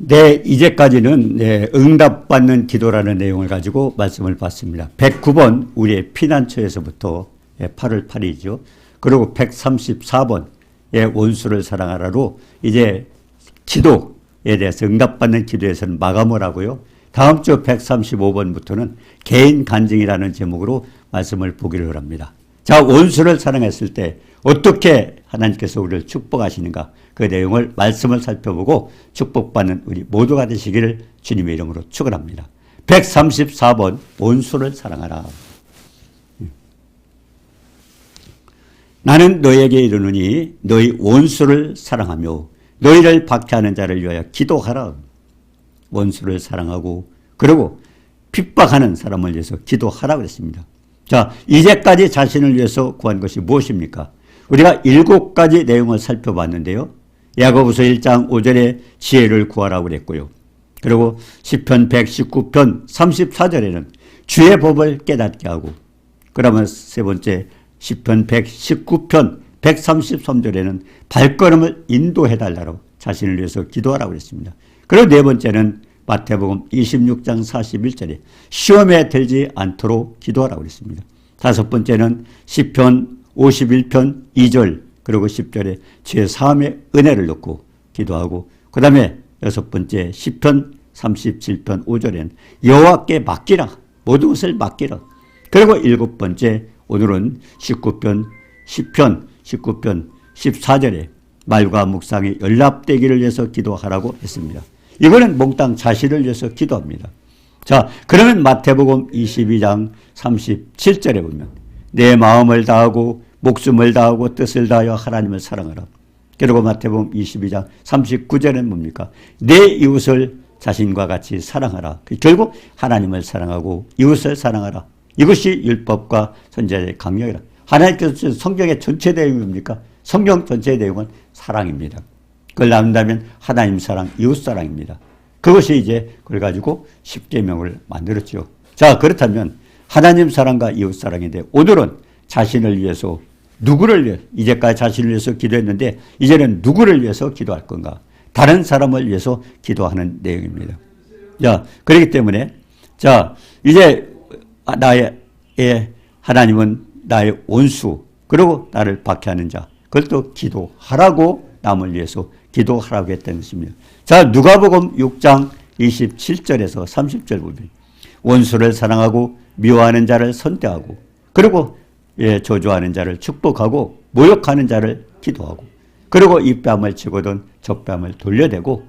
네, 이제까지는 응답받는 기도라는 내용을 가지고 말씀을 봤습니다. 109번 우리의 피난처에서부터 8월 8일이죠. 그리고 134번 원수를 사랑하라로 이제 기도에 대해서 응답받는 기도에서는 마감을 하고요. 다음 주 135번부터는 개인 간증이라는 제목으로 말씀을 보기를 합니다. 자, 원수를 사랑했을 때 어떻게 하나님께서 우리를 축복하시는가, 그 내용을 말씀을 살펴보고 축복받는 우리 모두가 되시기를 주님의 이름으로 축원합니다. 134번 원수를 사랑하라. 나는 너에게 이르노니 너희 원수를 사랑하며 너희를 박해하는 자를 위하여 기도하라. 원수를 사랑하고 그리고 핍박하는 사람을 위해서 기도하라 그랬습니다. 자, 이제까지 자신을 위해서 구한 것이 무엇입니까? 우리가 7가지 내용을 살펴봤는데요. 야고보서 1장 5절에 지혜를 구하라고 그랬고요. 그리고 시편 119편 34절에는 주의 법을 깨닫게 하고, 그러면 세 번째 시편 119편 133절에는 발걸음을 인도해달라고 자신을 위해서 기도하라고 그랬습니다. 그리고 네 번째는 마태복음 26장 41절에 시험에 들지 않도록 기도하라고 그랬습니다. 다섯 번째는 시편 51편 2절 그리고 10절에 죄 사함의 은혜를 넣고 기도하고, 그 다음에 여섯 번째 시편 37편 5절에는 여호와께 맡기라, 모든 것을 맡기라. 그리고 일곱 번째 오늘은 19편 10편 19편 14절에 말과 묵상이 연합되기를 위해서 기도하라고 했습니다. 이거는 몽땅 자신을 위해서 기도합니다. 자, 그러면 마태복음 22장 37절에 보면 내 마음을 다하고 목숨을 다하고 뜻을 다하여 하나님을 사랑하라. 그리고 마태복음 22장 39절에는 뭡니까? 내 이웃을 자신과 같이 사랑하라. 결국 하나님을 사랑하고 이웃을 사랑하라. 이것이 율법과 선지자의 강령이라. 하나님께서 성경의 전체 내용이 뭡니까? 성경 전체 내용은 사랑입니다. 그걸 나눈다면 하나님 사랑, 이웃 사랑입니다. 그것이 이제 그걸 가지고 십계명을 만들었죠. 자, 그렇다면 하나님 사랑과 이웃 사랑인데 오늘은 자신을 위해서 누구를 위해, 이제까지 자신을 위해서 기도했는데 이제는 누구를 위해서 기도할 건가? 다른 사람을 위해서 기도하는 내용입니다. 자, 그렇기 때문에 자, 이제 하나님은 나의 원수, 그리고 나를 박해하는 자, 그걸 또 기도하라고, 남을 위해서 기도하라고 했다는 것입니다. 자, 누가복음 6장 27절에서 30절 보면 원수를 사랑하고 미워하는 자를 선대하고, 그리고 저주하는 자를 축복하고 모욕하는 자를 기도하고, 그리고 이 뺨을 치거든 저 뺨을 돌려대고,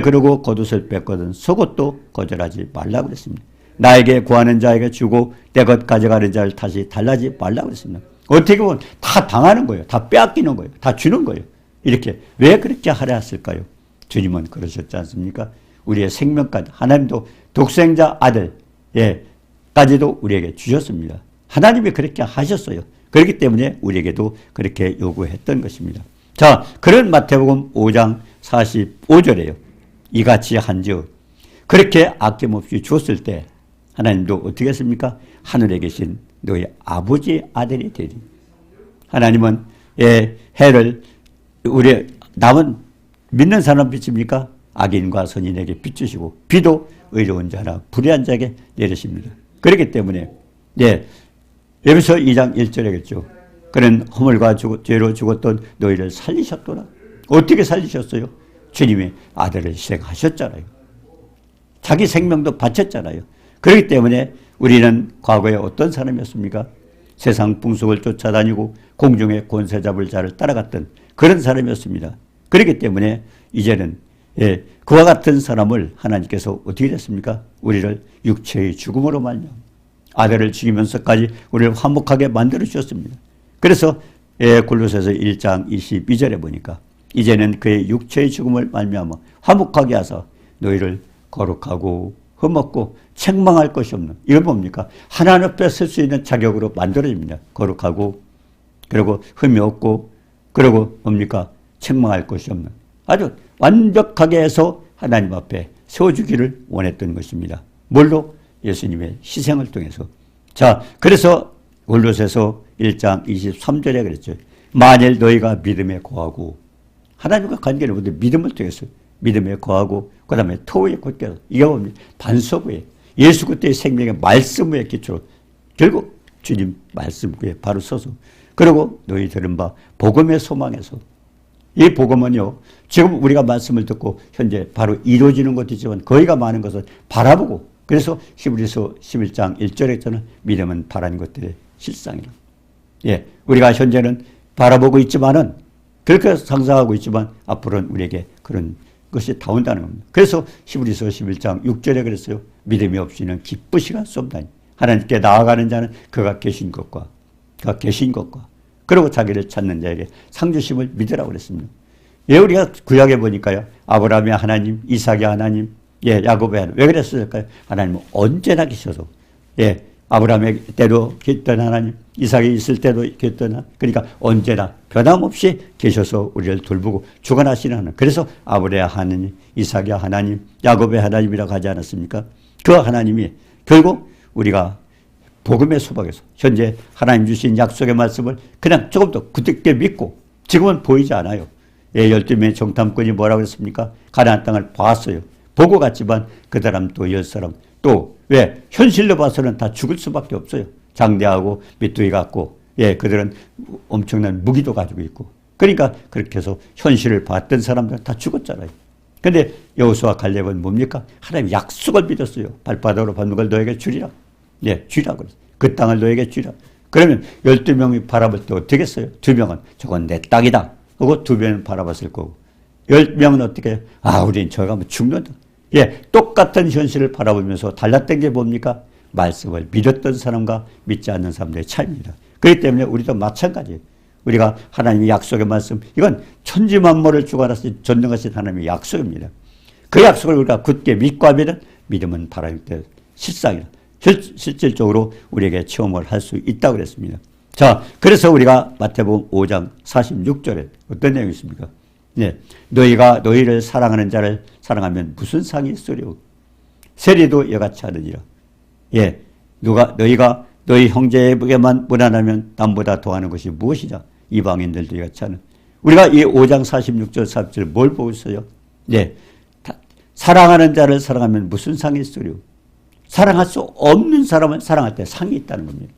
그리고 겉옷을 뺏거든 속옷도 거절하지 말라고 그랬습니다. 나에게 구하는 자에게 주고 내 것 가져가는 자를 다시 달라지 말라고 그랬습니다. 어떻게 보면 다 당하는 거예요. 다 빼앗기는 거예요. 다 주는 거예요. 이렇게 왜 그렇게 하려 했을까요? 주님은 그러셨지 않습니까? 우리의 생명까지, 하나님도 독생자 아들까지도 우리에게 주셨습니다. 하나님이 그렇게 하셨어요. 그렇기 때문에 우리에게도 그렇게 요구했던 것입니다. 자, 그런 마태복음 5장 45절에요. 이같이 한즉 그렇게 아낌없이 주었을 때 하나님도 어떻게 했습니까? 하늘에 계신 너희 아버지 아들이 되리. 하나님은 해를 우리 남은 믿는 사람 비춥니까? 악인과 선인에게 비추시고 비도 의로운 자나 불의한 자에게 내리십니다. 그렇기 때문에 에베소 2장 1절에겠죠. 그는 허물과 죄로 죽었던 너희를 살리셨더라. 어떻게 살리셨어요? 주님의 아들을 희생하셨잖아요. 자기 생명도 바쳤잖아요. 그렇기 때문에 우리는 과거에 어떤 사람이었습니까? 세상 풍속을 쫓아다니고 공중의 권세 잡을 자를 따라갔던 그런 사람이었습니다. 그렇기 때문에 이제는 그와 같은 사람을 하나님께서 어떻게 됐습니까? 우리를 육체의 죽음으로 말미암아 아들을 죽이면서까지 우리를 화목하게 만들어 주셨습니다. 그래서 골로새서 1장 22절에 보니까 이제는 그의 육체의 죽음을 말미암아 화목하게 하사 너희를 거룩하고 흠없고 책망할 것이 없는, 이건 뭡니까? 하나님 앞에 설 수 있는 자격으로 만들어집니다. 거룩하고 그리고 흠이 없고 그리고 뭡니까? 책망할 것이 없는, 아주 완벽하게 해서 하나님 앞에 세워주기를 원했던 것입니다. 뭘로? 예수님의 희생을 통해서. 자, 그래서 골로새서 1장 23절에 그랬죠. 만일 너희가 믿음에 거하고, 하나님과 관계를 보는데 믿음을 통해서 믿음에 거하고 그 다음에 토에 곧게 이게 뭡니까? 반석위에 예수 그때의 생명의 말씀 위에 기초로 결국 주님 말씀 위에 바로 서서 그리고 너희 들은 바 복음의 소망에서 이 복음은요 지금 우리가 말씀을 듣고 현재 바로 이루어지는 것이지만 거의가 많은 것을 바라보고 그래서 히브리서 11장 1절에서는 믿음은 바라는 것들의 실상이라. 예, 우리가 현재는 바라보고 있지만은 그렇게 상상하고 있지만 앞으로는 우리에게 그런 것이 다 온다는 겁니다. 그래서 히브리서 11장 6절에 그랬어요. 믿음이 없이는 기쁘시가 수 없다니. 하나님께 나아가는 자는 그가 계신 것과 그리고 자기를 찾는 자에게 상 주심을 믿으라고 그랬습니다. 예, 우리가 구약에 보니까요. 아브라함의 하나님, 이삭의 하나님, 예, 야곱의 하나님. 왜 그랬을까요? 하나님은 언제나 계셔서 예, 아브라함의 때도 계셨던 하나님, 이삭이 있을 때도 계셨던 하나님. 그러니까 언제나 변함없이 계셔서 우리를 돌보고 주관하시는 하나님. 그래서 아브라함의 하나님, 이삭의 하나님, 야곱의 하나님이라고 하지 않았습니까? 그 하나님이 결국 우리가 복음의 소박에서 현재 하나님 주신 약속의 말씀을 그냥 조금 더 굳게 믿고 지금은 보이지 않아요. 예, 12명의 정탐꾼이 뭐라고 했습니까? 가나안 땅을 봤어요. 보고 갔지만 그 사람 또 10사람 또 왜? 현실로 봐서는 다 죽을 수밖에 없어요. 장대하고 밑둥이 같고 예, 그들은 엄청난 무기도 가지고 있고 그러니까 그렇게 해서 현실을 봤던 사람들은 다 죽었잖아요. 근데 여호수아 갈렙은 뭡니까? 하나님 약속을 믿었어요. 발바닥으로 밟는 걸 너에게 주리라. 예, 주리라 그랬어요. 그 땅을 너에게 주리라. 그러면 12명이 바라볼 때 어떻게 했어요? 2명은 저건 내 땅이다. 그리고 2명은 바라봤을 거고 10명은 어떻게 해요? 아, 우린 저기 가면 죽는다. 예, 똑같은 현실을 바라보면서 달랐던 게 뭡니까? 말씀을 믿었던 사람과 믿지 않는 사람들의 차이입니다. 그렇기 때문에 우리도 마찬가지예요. 우리가 하나님의 약속의 말씀, 이건 천지만물을 주관하신 전능하신 하나님의 약속입니다. 그 약속을 우리가 굳게 믿고 하면 믿음은 바라는 때 실상이다. 실질적으로 우리에게 체험을 할 수 있다고 그랬습니다. 자, 그래서 우리가 마태복음 5장 46절에 어떤 내용이 있습니까? 네, 너희가 너희를 사랑하는 자를 사랑하면 무슨 상이 있으리요? 세리도 이같이 하느니라. 예, 너희가 너희 형제에게만 무난하면 남보다 더하는 것이 무엇이냐? 이방인들도 이같이 하는. 우리가 이 5장 46절 47절 뭘 보고 있어요? 예, 사랑하는 자를 사랑하면 무슨 상이 있으리요? 사랑할 수 없는 사람은 사랑할 때 상이 있다는 겁니다.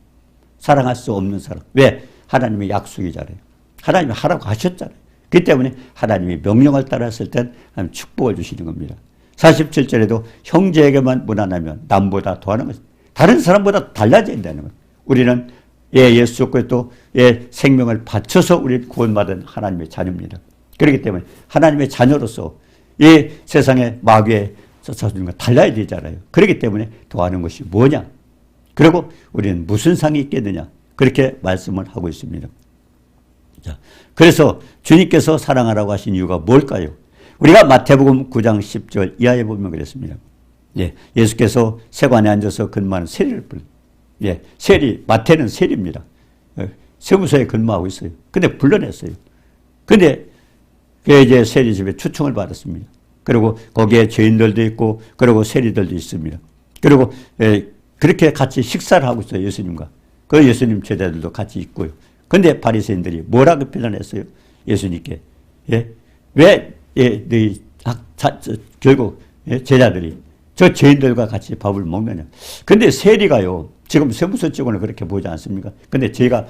사랑할 수 없는 사람. 왜? 하나님의 약속이잖아요. 하나님이 하라고 하셨잖아요. 그렇기 때문에 하나님이 명령을 따랐을 땐 하나님 축복을 주시는 겁니다. 47절에도 형제에게만 무난하면 남보다 더하는 것입니다. 다른 사람보다 달라져야 된다는 거예요. 우리는 예수 그리스도 생명을 바쳐서 우리 구원받은 하나님의 자녀입니다. 그렇기 때문에 하나님의 자녀로서 이 세상의 마귀의 쫓아주는 건 달라야 되잖아요. 그렇기 때문에 더하는 것이 뭐냐? 그리고 우리는 무슨 상이 있겠느냐? 그렇게 말씀을 하고 있습니다. 자, 그래서 주님께서 사랑하라고 하신 이유가 뭘까요? 우리가 마태복음 9장 10절 이하에 보면 그랬습니다. 예, 예수께서 세관에 앉아서 근무하는 세리를 불러. 예, 세리, 마태는 세리입니다. 세무서에 근무하고 있어요. 근데 불러냈어요. 근데 그 이제 세리 집에 초청을 받았습니다. 그리고 거기에 죄인들도 있고, 그리고 세리들도 있습니다. 그리고 그렇게 같이 식사를 하고 있어요, 예수님과. 그 예수님 제자들도 같이 있고요. 근데 바리새인들이 뭐라고 표현했어요? 예수님께. 예? 왜, 너희 결국, 제자들이 저 죄인들과 같이 밥을 먹느냐. 근데 세리가요, 지금 세무서 직원을 그렇게 보지 않습니까? 근데 제가,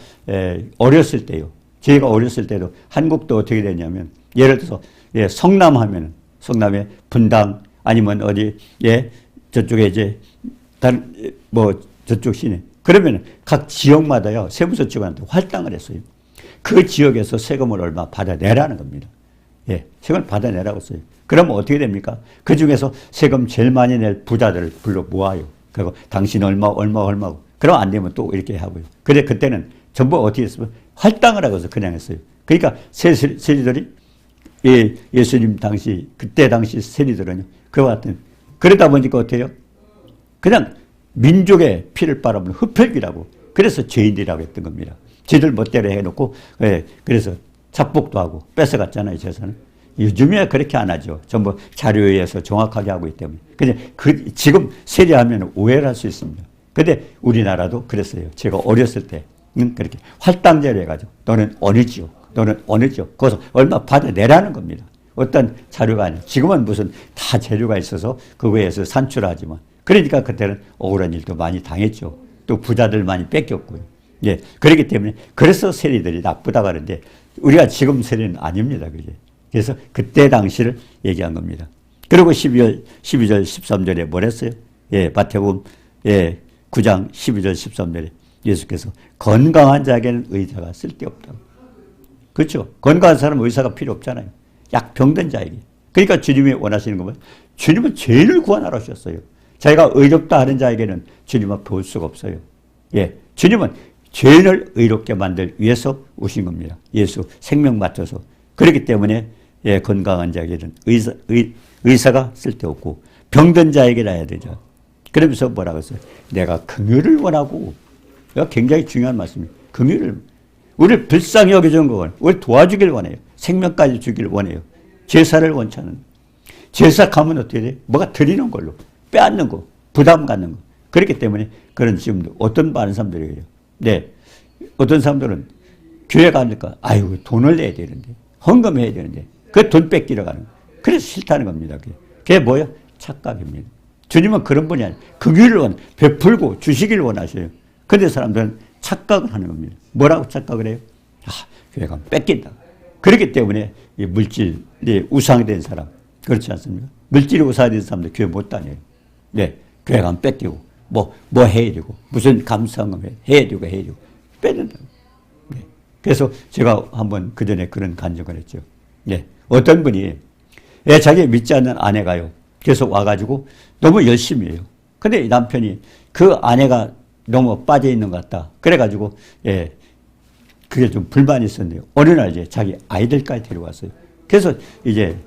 어렸을 때요. 제가 어렸을 때도 한국도 어떻게 되냐면, 예를 들어서, 성남 하면은, 성남의 분당 아니면 어디, 저쪽에 이제, 저쪽 시내. 그러면 각 지역마다요, 세무서 직원한테 할당을 했어요. 그 지역에서 세금을 얼마 받아내라는 겁니다. 예, 세금을 받아내라고 써요. 그러면 어떻게 됩니까? 그 중에서 세금 제일 많이 낼 부자들을 불러 모아요. 그리고 당신 얼마고. 그럼 안 되면 또 이렇게 하고요. 근데 그때는 전부 어떻게 했으면 할당을 하고서 그냥 했어요. 그러니까 세리들이 예수님 당시, 그때 당시 세리들은요, 그와 같은, 그러다 보니까 어때요? 그냥 민족의 피를 빨아먹는 흡혈귀라고. 그래서 죄인들이라고 했던 겁니다. 쟤들 멋대로 해놓고, 그래서 잡복도 하고 뺏어갔잖아요, 재산을. 요즘에 그렇게 안 하죠. 전부 자료에 의해서 정확하게 하고 있기 때문에. 근데 지금 세리하면 오해를 할 수 있습니다. 근데 우리나라도 그랬어요. 제가 어렸을 때, 그렇게 활당제로 해가지고, 너는 어느 지역, 거기서 얼마 받아내라는 겁니다. 어떤 자료가 아니에요. 지금은 무슨 다 재료가 있어서 그거에서 산출하지만. 그러니까 그때는 억울한 일도 많이 당했죠. 또 부자들 많이 뺏겼고요. 예. 그렇기 때문에 그래서 세리들이 나쁘다고 하는데 우리가 지금 세리는 아닙니다. 그게. 그래서 그때 당시를 얘기한 겁니다. 그리고 12절, 13절에 뭘 했어요? 예, 마태복음, 예, 9장 12절, 13절에 예수께서 건강한 자에게는 의사가 쓸데없다고. 그렇죠? 건강한 사람은 의사가 필요 없잖아요. 약 병든 자에게. 그러니까 주님이 원하시는 건 뭐예요? 주님은 죄인을 구원하러 오셨어요. 자기가 의롭다 하는 자에게는 주님 앞에 올 수가 없어요. 예, 주님은 죄인을 의롭게 만들 위해서 오신 겁니다. 예수 생명 맡아서. 그렇기 때문에 예, 건강한 자에게는 의사가 쓸데없고 병든 자에게나 해야 되죠. 그러면서 뭐라고 했어요? 내가 긍휼을 원하고. 이거 굉장히 중요한 말씀이에요. 긍휼을. 우리를 불쌍히 여겨주는 거 우리 도와주길 원해요. 생명까지 주길 원해요. 제사를 원치 않는. 제사 가면 어떻게 돼요? 뭐가 드리는 걸로. 빼앗는 거. 부담 갖는 거. 그렇기 때문에 그런 지금 어떤 많은 사람들이 해요. 네. 어떤 사람들은 교회 가니까 아이고 돈을 내야 되는데. 헌금해야 되는데. 그 돈 뺏기러 가는 거. 그래서 싫다는 겁니다. 그게 뭐예요? 착각입니다. 주님은 그런 분이 아니에요. 긍휼을 베풀고 주시길 원하셔요. 그런데 사람들은 착각을 하는 겁니다. 뭐라고 착각을 해요? 아, 교회가 뺏긴다. 그렇기 때문에 이 물질이 우상된 사람, 그렇지 않습니까? 물질이 우상된 사람들 교회 못 다녀요. 네, 교회 가면 뺏기고, 뭐 해야 되고, 무슨 감사항 해야 되고, 뺏는다. 네. 그래서 제가 한번 그 전에 그런 간증을 했죠. 네. 어떤 분이, 자기 믿지 않는 아내가요. 계속 와가지고 너무 열심히 해요. 근데 남편이 그 아내가 너무 빠져 있는 것 같다. 그래가지고, 예, 그게 좀 불만이 있었는데요. 어느 날 이제 자기 아이들까지 데려왔어요. 그래서 이제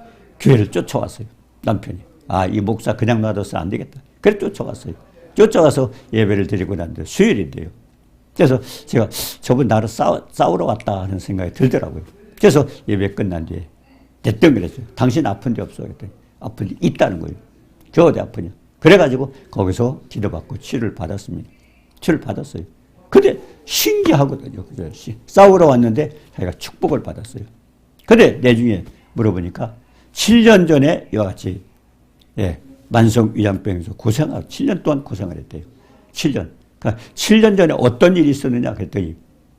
교회를 쫓아왔어요. 남편이. 아, 이 목사 그냥 놔둬서 안 되겠다. 그래 쫓아왔어요. 쫓아와서 예배를 드리고 났는데 수요일인데요. 그래서 제가 저분 나를 싸우러 왔다 하는 생각이 들더라고요. 그래서 예배 끝난 뒤에 됐던 그랬어요. 당신 아픈 데 없어? 그랬더니 아픈 데 있다는 거예요. 저 어디 아프냐? 그래가지고 거기서 기도받고 치료를 받았습니다. 치료를 받았어요. 근데 신기하거든요. 싸우러 왔는데 자기가 축복을 받았어요. 근데 나중에 물어보니까 7년 전에 이와 같이 예, 만성 위장병에서 7년 동안 고생을 했대요. 7년. 그러니까 7년 전에 어떤 일이 있었느냐 그랬더니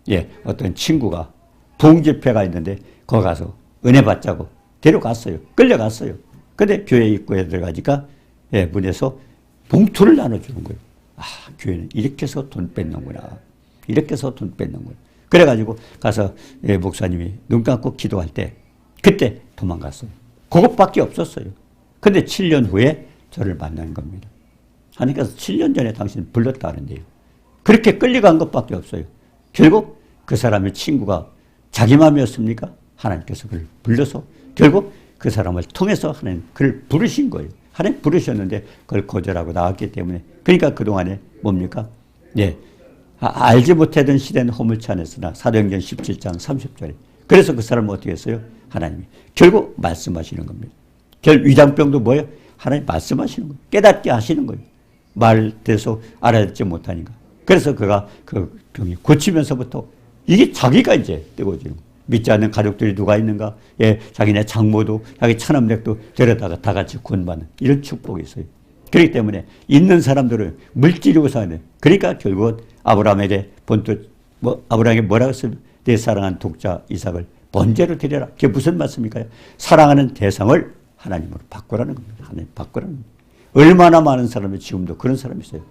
예, 어떤 친구가 부흥집회가 있는데 거기 가서 은혜 받자고 데려갔어요. 끌려갔어요. 근데 교회 입구에 들어가니까 예, 문에서 봉투를 나눠주는 거예요. 아, 교회는 이렇게 해서 돈 뺏는구나. 이렇게 해서 돈 뺏는구나. 그래가지고 가서 예, 목사님이 눈 감고 기도할 때 그때 도망갔어요. 그것밖에 없었어요. 근데 7년 후에 저를 만난 겁니다. 하나님께서 7년 전에 당신 불렀다 하는데요. 그렇게 끌려간 것밖에 없어요. 결국 그 사람의 친구가 자기 마음이었습니까? 하나님께서 그를 불러서 결국 그 사람을 통해서 하나님 그를 부르신 거예요. 하나님 부르셨는데 그걸 거절하고 나왔기 때문에 그러니까 그동안에 뭡니까? 예. 알지 못하던 시대는 허물치 않았으나 사도행전 17장 30절에 그래서 그 사람은 어떻게 했어요? 하나님이 결국 말씀하시는 겁니다. 위장병도 뭐예요? 하나님 말씀하시는 거예요. 깨닫게 하시는 거예요. 말돼서 알아듣지 못하니까. 그래서 그가 그 병이 고치면서부터 이게 자기가 이제 뜨거워지는 거예요. 믿지 않는 가족들이 누가 있는가? 예, 자기네 장모도 자기 차남댁도 데려다가 다 같이 구원받는 이런 축복이 있어요. 그렇기 때문에 있는 사람들은 물질이 우선해. 그러니까 결국은 아브라함에게 아브라함에게 뭐라고 했어요? 내 사랑하는 독자 이삭을 번제로 드려라. 그게 무슨 말씀일까요? 사랑하는 대상을 하나님으로 바꾸라는 겁니다. 하나님 바꾸라는 겁니다. 얼마나 많은 사람이 지금도 그런 사람이 있어요.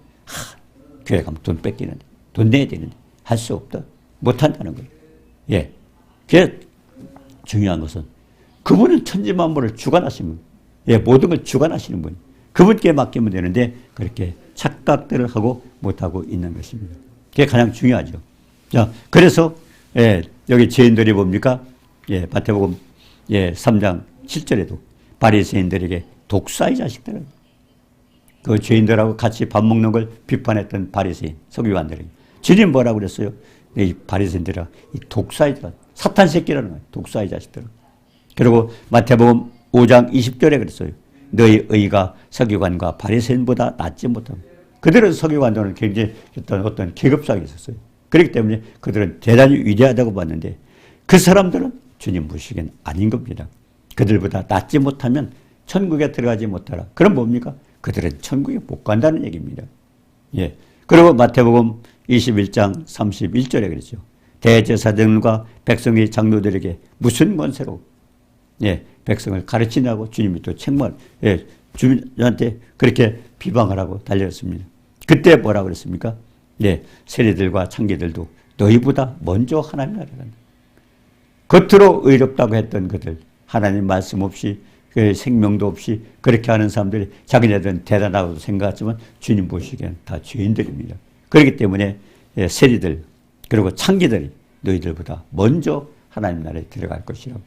교회 가면 돈 뺏기는데, 돈 내야 되는데 할 수 없다. 못한다는 거예요. 예. 그게 중요한 것은 그분은 천지만물을 주관하시는 분. 예, 모든 걸 주관하시는 분. 그분께 맡기면 되는데 그렇게 착각들을 하고 못하고 있는 것입니다. 그게 가장 중요하죠. 자, 그래서 예, 여기 죄인들이 뭡니까? 예, 마태복음 예, 3장 7절에도 바리새인들에게 독사의 자식들, 그 죄인들하고 같이 밥 먹는 걸 비판했던 바리새인, 서기관들에게 주님 뭐라고 그랬어요? 이 바리새인들아, 이 독사이들, 사탄 새끼라는 거예요. 독사의 자식들. 그리고 마태복음 5장 20절에 그랬어요. 너희 의가 서기관과 바리새인보다 낫지 못하고. 그들은 서기관들은 굉장히 어떤 계급상이 있었어요. 그렇기 때문에 그들은 대단히 위대하다고 봤는데 그 사람들은 주님 보시기엔 아닌 겁니다. 그들보다 낫지 못하면 천국에 들어가지 못하라. 그럼 뭡니까? 그들은 천국에 못 간다는 얘기입니다. 예. 그리고 마태복음 21장 31절에 그랬죠. 대제사장과 백성의 장로들에게 무슨 권세로 예, 백성을 가르치냐고 주님이 또 책망, 예, 주님한테 그렇게 비방하라고 달렸습니다. 그때 뭐라고 그랬습니까? 예, 세리들과 창기들도 너희보다 먼저 하나님 나라를 간다. 겉으로 의롭다고 했던 그들, 하나님 말씀 없이 그 생명도 없이 그렇게 하는 사람들이 자기네들은 대단하다고 생각하지만 주님 보시기에는 다 죄인들입니다. 그렇기 때문에 예, 세리들 그리고 창기들이 너희들보다 먼저 하나님 나라에 들어갈 것이라고.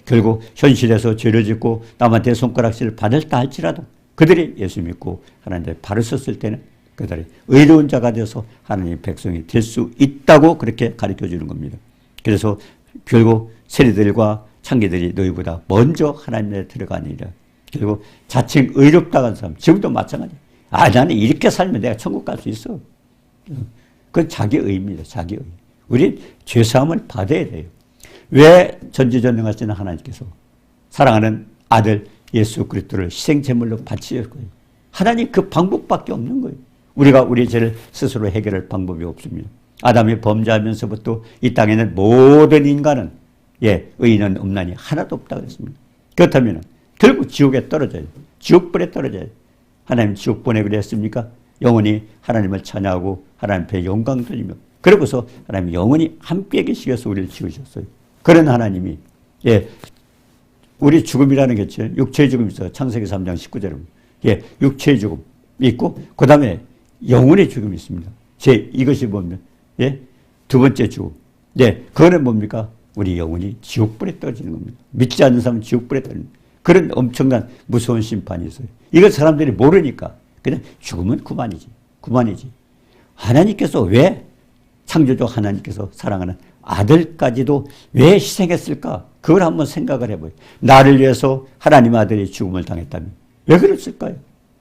결국 현실에서 죄를 짓고 남한테 손가락질을 받을다 할지라도 그들이 예수 믿고 하나님께 바로 섰을 때는 그들이 의로운 자가 되어서 하나님의 백성이 될 수 있다고 그렇게 가르쳐 주는 겁니다. 그래서 결국 세리들과 창기들이 너희보다 먼저 하나님 나라에 들어가니라. 결국 자칭 의롭다고 하는 사람 지금도 마찬가지야. 아, 나는 이렇게 살면 내가 천국 갈 수 있어. 그건 자기 의입니다. 자기 의. 우리 죄사함을 받아야 돼요. 왜 전지전능하신 하나님께서 사랑하는 아들 예수 그리스도를 희생제물로 바치실 거예요. 하나님 그 방법밖에 없는 거예요. 우리가 우리 죄를 스스로 해결할 방법이 없습니다. 아담이 범죄하면서부터 이 땅에는 모든 인간은 예, 의인은 없나니 하나도 없다고 그랬습니다. 그렇다면 결국 지옥에 떨어져요. 지옥불에 떨어져요. 하나님 지옥 보내기로 했습니까? 영원히 하나님을 찬양하고 하나님 앞에 영광 돌리며 그러고서 하나님이 영원히 함께 계시기 위해서 우리를 지으셨어요. 그런 하나님이 예, 우리 죽음이라는 게 있죠. 육체의 죽음이 있어요. 창세기 3장 19절에 예, 육체의 죽음 있고 그 다음에 영혼의 죽음이 있습니다. 이것이 뭡니까? 예, 두 번째 죽음. 예, 그거는 뭡니까? 우리 영혼이 지옥불에 떨어지는 겁니다. 믿지 않는 사람은 지옥불에 떨어지는 그런 엄청난 무서운 심판이 있어요. 이걸 사람들이 모르니까 그냥 죽으면 그만이지. 그만이지. 하나님께서 왜 창조주 하나님께서 사랑하는 아들까지도 왜 희생했을까? 그걸 한번 생각을 해봐요. 나를 위해서 하나님 아들이 죽음을 당했다면 왜 그랬을까요?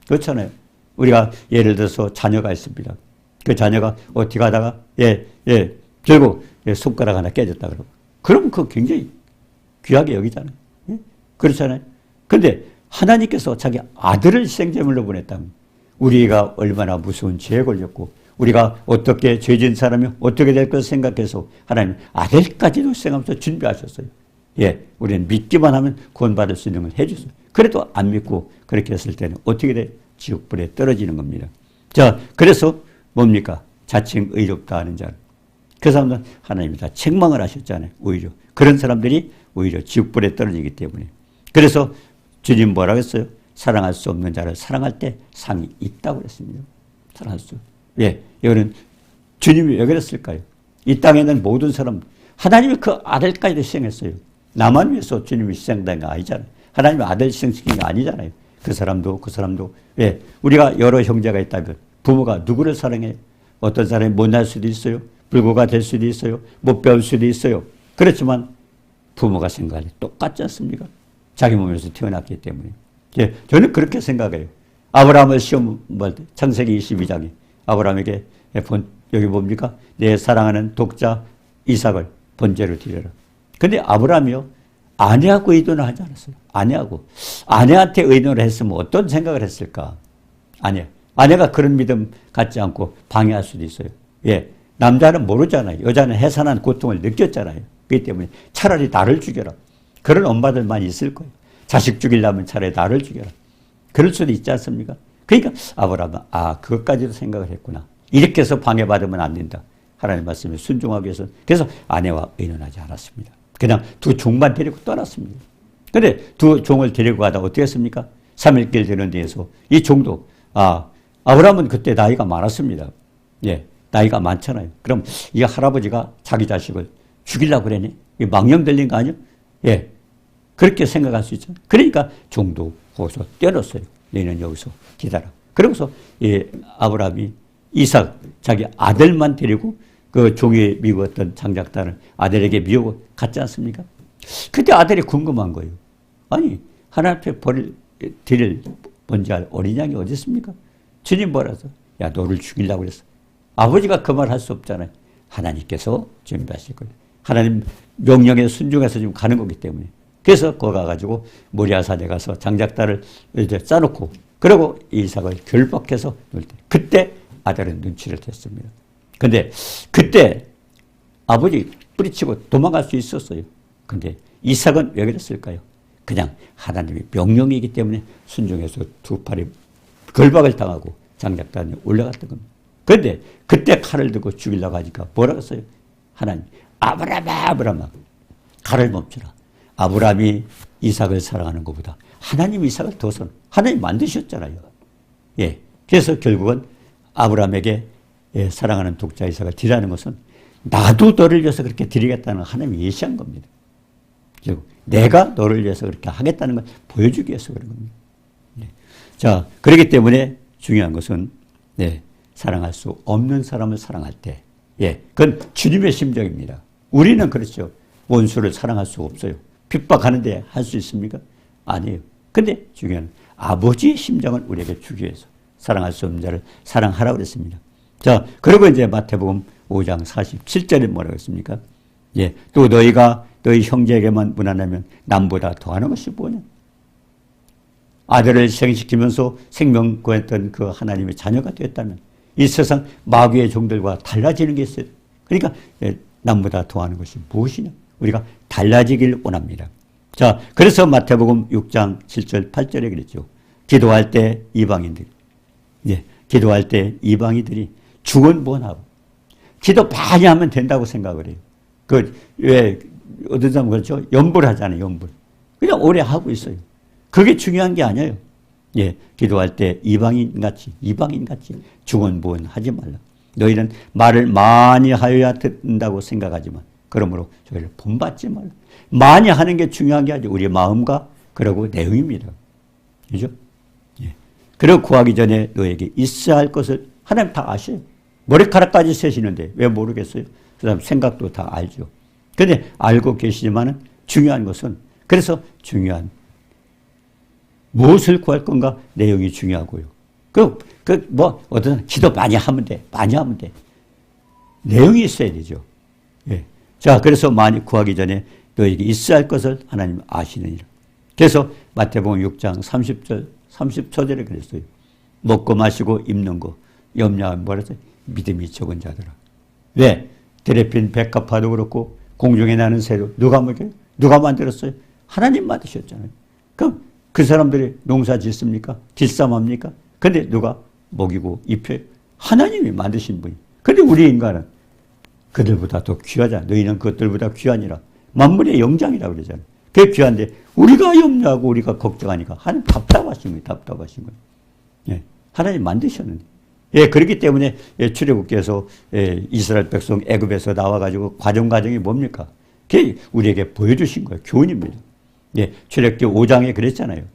그렇잖아요. 우리가 예를 들어서 자녀가 있습니다. 그 자녀가 어떻게 하다가 결국 손가락 하나 깨졌다 그러고 그러면 그거 굉장히 귀하게 여기잖아요. 예? 그렇잖아요. 그런데 하나님께서 자기 아들을 희생제물로 보냈다면 우리가 얼마나 무서운 죄에 걸렸고 우리가 어떻게 죄진 사람이 어떻게 될 것을 생각해서 하나님 아들까지도 희생하면서 준비하셨어요. 예, 우리는 믿기만 하면 구원받을 수 있는 걸 해주세요. 그래도 안 믿고 그렇게 했을 때는 어떻게 돼? 지옥불에 떨어지는 겁니다. 자, 그래서 뭡니까? 자칭 의롭다 하는 자는 그 사람들은 하나님이 다 책망을 하셨잖아요. 오히려 그런 사람들이 오히려 지옥불에 떨어지기 때문에. 그래서 주님 뭐라고 했어요? 사랑할 수 없는 자를 사랑할 때 상이 있다고 그랬습니다. 사랑할 수. 예, 이거는 주님이 왜 그랬을까요? 이 땅에는 모든 사람 하나님이 그 아들까지도 희생했어요. 나만 위해서 주님이 희생된 거 아니잖아요. 하나님이 아들 희생시킨 게 아니잖아요. 그 사람도 예, 우리가 여러 형제가 있다면 부모가 누구를 사랑해요? 어떤 사람이 못날 수도 있어요. 불구가 될 수도 있어요. 못 배울 수도 있어요. 그렇지만 부모가 생각할 때 똑같지 않습니까? 자기 몸에서 태어났기 때문에. 예, 저는 그렇게 생각해요. 아브라함을 시험 볼 때 창세기 22장에 아브라함에게 여기 뭡니까? 내 사랑하는 독자 이삭을 번제로 드려라. 근데 아브라함이요. 아내하고 의논을 하지 않았어요. 아내한테 의논을 했으면 어떤 생각을 했을까? 아내가 그런 믿음 갖지 않고 방해할 수도 있어요. 예. 남자는 모르잖아요. 여자는 해산한 고통을 느꼈잖아요. 그렇기 때문에 차라리 나를 죽여라. 그런 엄마들 많이 있을 거예요. 자식 죽이려면 차라리 나를 죽여라. 그럴 수도 있지 않습니까? 그러니까 아브라함은 그것까지도 생각을 했구나. 이렇게 해서 방해받으면 안 된다. 하나님 말씀에 순종하기 위해서. 그래서 아내와 의논하지 않았습니다. 그냥 두 종만 데리고 떠났습니다. 그런데 두 종을 데리고 가다 어떻게 했습니까? 3일길 되는 데에서 이 종도 아브라함은 그때 나이가 많았습니다. 예, 나이가 많잖아요. 그럼 이 할아버지가 자기 자식을 죽이려고 그러니 망령 들린 거 아니야? 예, 그렇게 생각할 수 있죠. 그러니까 종도 거기서 떼어놨어요. 너희는 여기서 기다려. 그러고서 아브라함이 이삭 자기 아들만 데리고 그 종이 미웠던 장작단을 아들에게 미우고 갔지 않습니까? 그때 아들이 궁금한 거예요. 아니 하나님 앞에 드릴 번제할 어린 양이 어디 있습니까? 주님 뭐라서 야 너를 죽이려고 그랬어. 아버지가 그 말 할 수 없잖아요. 하나님께서 준비하실 거예요. 하나님 명령에 순종해서 지금 가는 거기 때문에 그래서 거기 가가지고 모리아산에 가서 장작달을 이제 짜놓고 그리고 이삭을 결박해서 놓을 때 그때 아들은 눈치를 챘습니다. 근데 그때 아버지 뿌리치고 도망갈 수 있었어요. 근데 이삭은 왜 그랬을까요? 그냥 하나님의 명령이기 때문에 순종해서 두 팔이 결박을 당하고 장작단에 올라갔던 겁니다. 그런데 그때 칼을 들고 죽이려고 하니까 뭐라고 했어요? 하나님, 아브라함아, 아브라함아, 칼을 멈추라. 아브라함이 이삭을 사랑하는 것보다 하나님 이삭을 더 사랑. 하나님 만드셨잖아요. 예. 그래서 결국은 아브라함에게 사랑하는 독자 이삭을 드리라는 것은 나도 너를 위해서 그렇게 드리겠다는 하나님이 예시한 겁니다. 결국 내가 너를 위해서 그렇게 하겠다는 걸 보여주기 위해서 그런 겁니다. 네. 자, 그렇기 때문에 중요한 것은 사랑할 수 없는 사람을 사랑할 때, 그건 주님의 심정입니다. 우리는 그렇죠. 원수를 사랑할 수 없어요. 핍박하는데 할 수 있습니까? 아니에요. 근데 중요한 아버지의 심정을 우리에게 주기 위해서 사랑할 수 없는 자를 사랑하라고 그랬습니다. 자, 그리고 이제 마태복음 5장 47절에 뭐라고 했습니까? 또 너희가 너희 형제에게만 무난하면 남보다 더하는 것이 뭐냐? 아들을 생시키면서 생명 구했던 그 하나님의 자녀가 되었다면 이 세상 마귀의 종들과 달라지는 게 있어요. 그러니까 남보다 더하는 것이 무엇이냐? 우리가 달라지길 원합니다. 자, 그래서 마태복음 6장 7절 8절에 그랬죠. 기도할 때 이방인들이 중언부언하고 기도 많이 하면 된다고 생각을 해요. 왜 어떤 사람은 그렇죠? 염불 하잖아요. 염불. 그냥 오래 하고 있어요. 그게 중요한 게 아니에요. 기도할 때 이방인같이 중언부언 하지 말라. 너희는 말을 많이 하여야 듣는다고 생각하지만 그러므로 저희를 본받지 말라. 많이 하는 게 중요한 게 아니고 우리의 마음과 그리고 내용입니다. 그죠? 그리고 구하기 전에 너에게 있어야 할 것을 하나님 다 아셔요. 머리카락까지 세시는데 왜 모르겠어요? 그 다음 생각도 다 알죠. 그런데 알고 계시지만은 중요한 것은 그래서 중요한 무엇을 구할 건가 내용이 중요하고요. 어떤 기도 많이 하면 돼. 내용이 있어야 되죠. 자, 그래서 많이 구하기 전에 너에게 있어야 할 것을 하나님 아시느니라. 그래서 마태복음 6장 30절, 30초절에 그랬어요. 먹고 마시고 입는 거 염려하면 뭐라 했어요? 믿음이 적은 자들아. 왜? 들에 핀 백합화도 그렇고 공중에 나는 새도 누가 먹여요? 누가 만들었어요? 하나님 만드셨잖아요. 그럼 그 사람들이 농사 짓습니까? 길쌈합니까? 근데 누가 먹이고 입혀요? 하나님이 만드신 분이. 근데 우리 인간은 그들보다 더 귀하잖아. 너희는 그것들보다 귀하니라. 만물의 영장이라고 그러잖아요. 그게 귀한데 우리가 염려하고 우리가 걱정하니까 하나님 답답하신 거예요. 답답하신 거예요. 하나님 만드셨는데. 그렇기 때문에 출애굽기에서 이스라엘 백성 애굽에서 나와가지고 과정이 뭡니까? 그게 우리에게 보여주신 거예요. 교훈입니다. 출애굽기 5장에 그랬잖아요.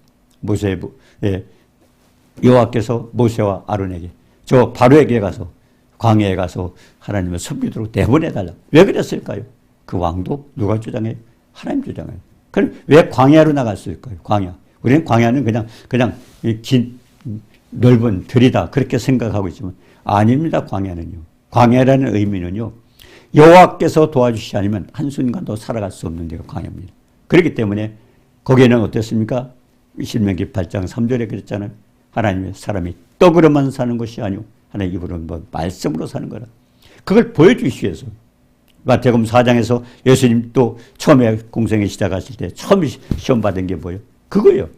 여호와께서 모세와 아론에게 저 바로에게 가서 광야에 가서 하나님을 섬기도록 내보내달라. 왜 그랬을까요? 그 왕도 누가 주장해요? 하나님 주장해요. 그럼 왜 광야로 나갔을까요? 광야. 우리는 광야는 그냥 긴 넓은 들이다 그렇게 생각하고 있지만 아닙니다. 광야는요. 광야라는 의미는요. 여호와께서 도와주시지 않으면 한순간도 살아갈 수 없는 데가 광야입니다. 그렇기 때문에 거기에는 어땠습니까? 신명기 8장 3절에 그랬잖아요. 하나님의 사람이 떡으로만 사는 것이 아니오 하나님 입으로 말씀으로 사는 거라. 그걸 보여주시기 위해서 마태복음 4장에서 예수님 또 처음에 공생에 시작하실 때 처음 시험 받은 게 뭐예요? 그거예요.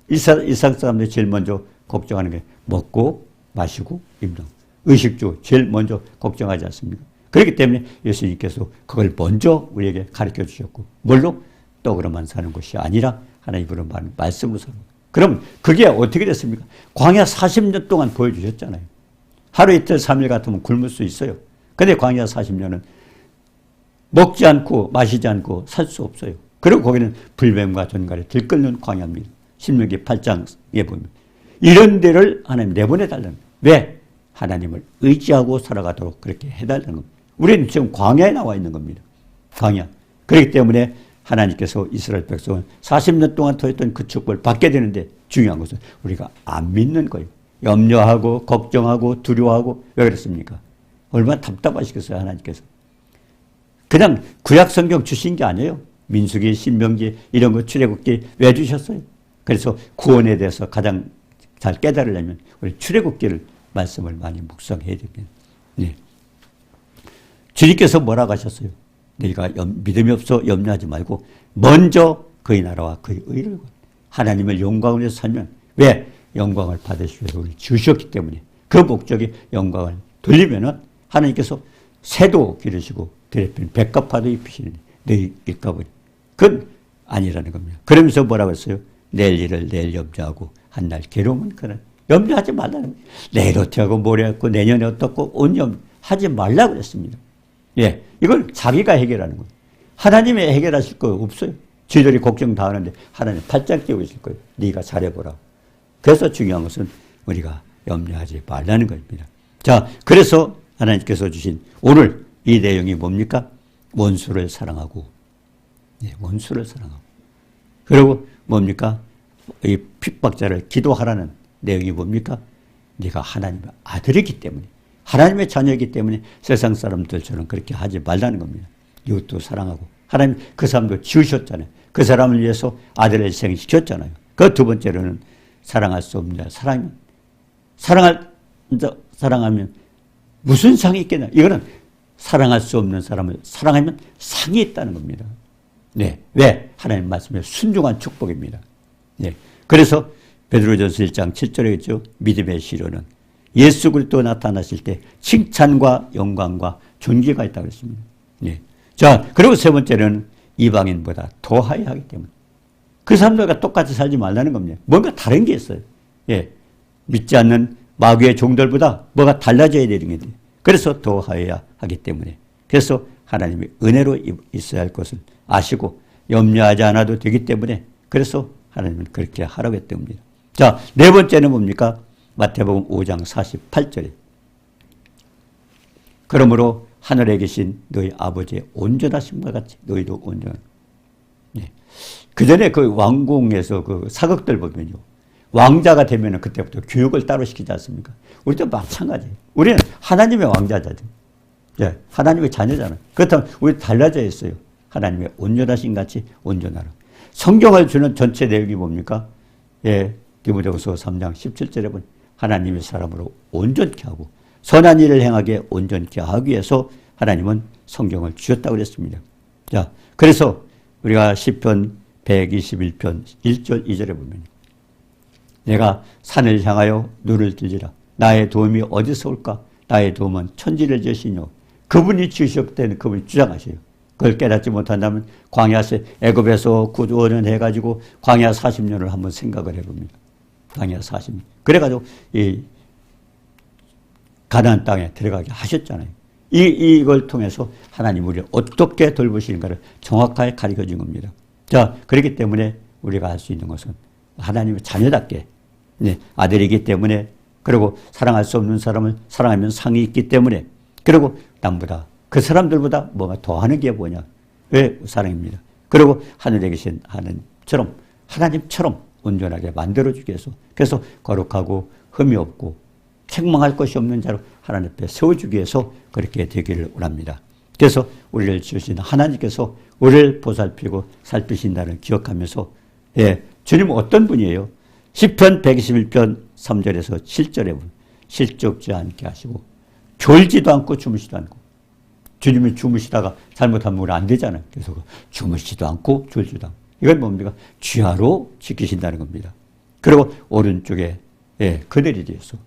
이스라엘 사람들이 제일 먼저 걱정하는 게 먹고 마시고 입는 의식주 제일 먼저 걱정하지 않습니까? 그렇기 때문에 예수님께서 그걸 먼저 우리에게 가르쳐 주셨고 뭘로? 떡으로만 사는 것이 아니라 하나님 입으로 말씀으로 사는 것. 그럼 그게 어떻게 됐습니까? 광야 40년 동안 보여주셨잖아요. 하루 이틀 3일 같으면 굶을 수 있어요. 근데 광야 40년은 먹지 않고 마시지 않고 살 수 없어요. 그리고 거기는 불뱀과 전갈에 들끓는 광야입니다. 신명기 8장에 보면 이런 데를 하나님 내보내달라는 거예요. 왜? 하나님을 의지하고 살아가도록 그렇게 해달라는 겁니다. 우리는 지금 광야에 나와 있는 겁니다. 광야. 그렇기 때문에 하나님께서 이스라엘 백성은 40년 동안 더했던 그 축복을 받게 되는데 중요한 것은 우리가 안 믿는 거예요. 염려하고 걱정하고 두려워하고 왜 그랬습니까? 얼마나 답답하시겠어요 하나님께서. 그냥 구약 성경 주신 게 아니에요. 민수기, 신명기 이런 거 출애굽기 왜 주셨어요? 그래서 구원에 대해서 가장 잘 깨달으려면 우리 출애굽기를 말씀을 많이 묵상해야 됩니다. 네. 주님께서 뭐라고 하셨어요? 너희가 믿음이 없어 염려하지 말고 먼저 그의 나라와 그의 의를 하나님을 영광을 위해서 살면 왜? 영광을 받으시기 위해서 우리를 주셨기 때문에 그 목적이 영광을 돌리면은 하나님께서 새도 기르시고 드레핀 백합화도 입히시는 너희 일가버리 그건 아니라는 겁니다. 그러면서 뭐라고 했어요? 내일 일을 내일 염려하고 한날 괴로움은 그는 염려하지 말라는 겁니다. 내일 어떻게 하고 모레 하고 내년에 어떻고 온염하지 말라고 그랬습니다. 예, 이걸 자기가 해결하는 거예요. 하나님이 해결하실 거 없어요. 쥐들이 걱정 다 하는데 하나님 팔짱 끼고 있을 거예요. 네가 잘해보라. 그래서 중요한 것은 우리가 염려하지 말라는 겁니다. 자, 그래서 하나님께서 주신 오늘 이 내용이 뭡니까? 원수를 사랑하고, 네, 원수를 사랑하고. 그리고 뭡니까? 이 핍박자를 기도하라는 내용이 뭡니까? 네가 하나님의 아들이기 때문에, 하나님의 자녀이기 때문에 세상 사람들처럼 그렇게 하지 말라는 겁니다. 이웃도 사랑하고, 하나님 그 사람도 지으셨잖아요. 그 사람을 위해서 아들을 희생시켰잖아요. 그 두 번째로는 사랑할 수 없는 자, 사랑하면 무슨 상이 있겠냐. 이거는 사랑할 수 없는 사람을 사랑하면 상이 있다는 겁니다. 네. 왜? 하나님 말씀에 순종한 축복입니다. 네. 그래서 베드로전서 1장 7절에 있죠. 믿음의 시로는 예수 그리스도 나타나실 때 칭찬과 영광과 존귀가 있다고 그랬습니다. 네. 자, 그리고 세 번째는 이방인보다 더하여 하기 때문에 그 사람들과 똑같이 살지 말라는 겁니다. 뭔가 다른 게 있어요. 예. 믿지 않는 마귀의 종들보다 뭐가 달라져야 되는 게 그래서 더하여야 하기 때문에 그래서 하나님의 은혜로 있어야 할 것을 아시고 염려하지 않아도 되기 때문에 그래서 하나님은 그렇게 하라고 했던 겁니다. 자, 네 번째는 뭡니까? 마태복음 5장 48절에 그러므로 하늘에 계신 너희 아버지의 온전하심과 같이 너희도 온전한. 네. 그 전에 그 왕궁에서 그 사극들 보면요. 왕자가 되면은 그때부터 교육을 따로 시키지 않습니까? 우리도 마찬가지예요. 우리는 하나님의 왕자잖아요. 예, 하나님의 자녀잖아요. 그렇다면 우리 달라져 있어요. 하나님의 온전하신 같이 온전하라. 성경을 주는 전체 내용이 뭡니까? 예, 디모데후서 3장 17절에 보면 하나님의 사람으로 온전케 하고 선한 일을 행하게 온전케 하기 위해서 하나님은 성경을 주셨다고 그랬습니다. 자, 그래서 우리가 시편 121편 1절 2절에 보면 내가 산을 향하여 눈을 들리라. 나의 도움이 어디서 올까? 나의 도움은 천지를 지으시뇨. 그분이 지으셨을 때는 그분이 주장하셔요. 그걸 깨닫지 못한다면 광야에서 애굽에서 구원을 해가지고 광야 40년을 한번 생각을 해봅니다. 광야 40년. 그래가지고 이 가나안 땅에 들어가게 하셨잖아요. 이걸 통해서 하나님 우리를 어떻게 돌보시는가를 정확하게 가르쳐준 겁니다. 자, 그렇기 때문에 우리가 할 수 있는 것은 하나님의 자녀답게 네, 아들이기 때문에 그리고 사랑할 수 없는 사람을 사랑하면 상이 있기 때문에 그리고 남보다 그 사람들보다 뭐가 더하는 게 뭐냐? 왜 사랑입니다. 그리고 하늘에 계신 하나님처럼 온전하게 만들어주기 위해서 그래서 거룩하고 흠이 없고 책망할 것이 없는 자로 하나님 앞에 세워주기 위해서 그렇게 되기를 원합니다. 그래서 우리를 지으신 하나님께서 우리를 보살피고 살피신다는 기억하면서 예, 주님은 어떤 분이에요? 시편 121편 3절에서 7절에 보면 실족지 않게 하시고 졸지도 않고 주무시도 않고 주님이 주무시다가 잘못하면 우리 안 되잖아요. 그래서 주무시지도 않고 졸지도 않고 이건 뭡니까? 주야로 지키신다는 겁니다. 그리고 오른쪽에 예, 그늘이 되어서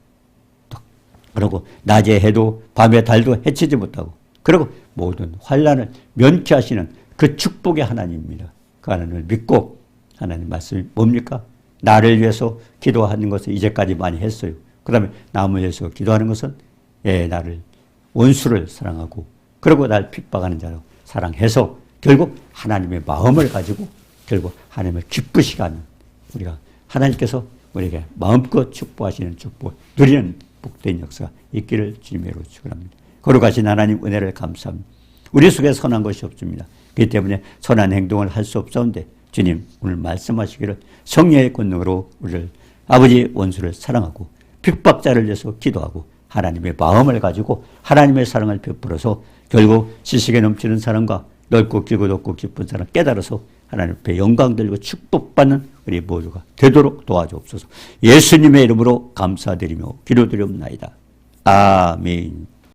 그리고 낮에 해도 밤에 달도 해치지 못하고 그리고 모든 환난을 면케하시는 그 축복의 하나님입니다. 그 하나님을 믿고 하나님 말씀이 뭡니까? 나를 위해서 기도하는 것을 이제까지 많이 했어요. 그 다음에 남을 위해서 기도하는 것은 예, 나를 원수를 사랑하고 그리고 날 핍박하는 자로 사랑해서 결국 하나님의 마음을 가지고 결국 하나님을 기쁘시게 하는 우리가 하나님께서 우리에게 마음껏 축복하시는 축복 누리는 복된 역사가 있기를 주님으로 축원합니다. 거룩하신 하나님 은혜를 감사합니다. 우리 속에 선한 것이 없습니다. 그렇기 때문에 선한 행동을 할 수 없사온데 주님 오늘 말씀하시기를 성령의 권능으로 우리를 아버지 원수를 사랑하고 핍박자를 위해서 기도하고 하나님의 마음을 가지고 하나님의 사랑을 베풀어서 결국 지식에 넘치는 사람과 넓고 길고 높고 깊은 사람 깨달아서 하나님 앞에 영광 들고 축복받는 우리 모두가 되도록 도와주옵소서. 예수님의 이름으로 감사드리며 기도드리옵나이다. 아멘.